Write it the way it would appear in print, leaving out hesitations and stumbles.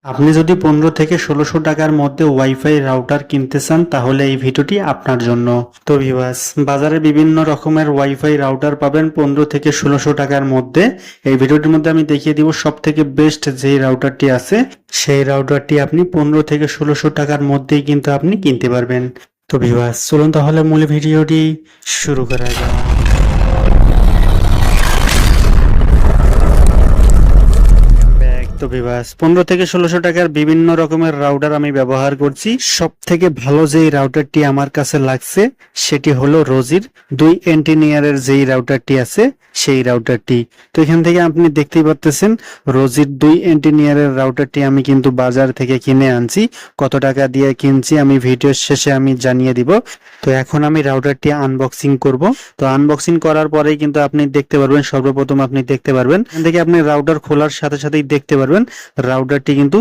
আপনি যদি 15 থেকে 1600 টাকার মধ্যে ওয়াইফাই রাউটার কিনতে চান তাহলে এই ভিডিওটি আপনার জন্য। তো ভিউয়ার্স, বাজারে বিভিন্ন রকমের ওয়াইফাই রাউটার পাবেন 15 থেকে 1600 টাকার মধ্যে। এই ভিডিওটির মধ্যে আমি দেখিয়ে দিব সব থেকে বেস্ট যেই রাউটারটি আছে সেই রাউটারটি আপনি 15 থেকে 1600 টাকার মধ্যেই কিন্তু আপনি কিনতে পারবেন। তো ভিউয়ার্স, চলুন তাহলে মূল ভিডিওটি শুরু করা যাক। তো ভিউয়ার্স, 15 থেকে 1600 টাকার বিভিন্ন রকমের রাউটার আমি ব্যবহার করছি। সব থেকে ভালো যেই রাউটারটি আমার কাছে লাগছে সেটি হলো রোজির 2 এন্টিনিয়ারের যেই রাউটারটি আছে সেই রাউটারটি। তো এখান থেকে আপনি দেখতেই পাচ্ছেন রোজির 2 এন্টিনিয়ারের রাউটারটি আমি কিন্তু বাজার থেকে কিনে আনছি। কত টাকা দিয়ে কিনছি আমি ভিডিওর শেষে আমি জানিয়ে দিব। তো এখন আমি রাউটারটি আনবক্সিং করব। তো আনবক্সিং করার পরেই কিন্তু আপনি দেখতে পারবেন, সর্বপ্রথম আপনি দেখতে পারবেন এখান থেকে আপনি রাউটার খোলার সাথে সাথেই দেখতে পারবেন রাউটারটি কিন্তু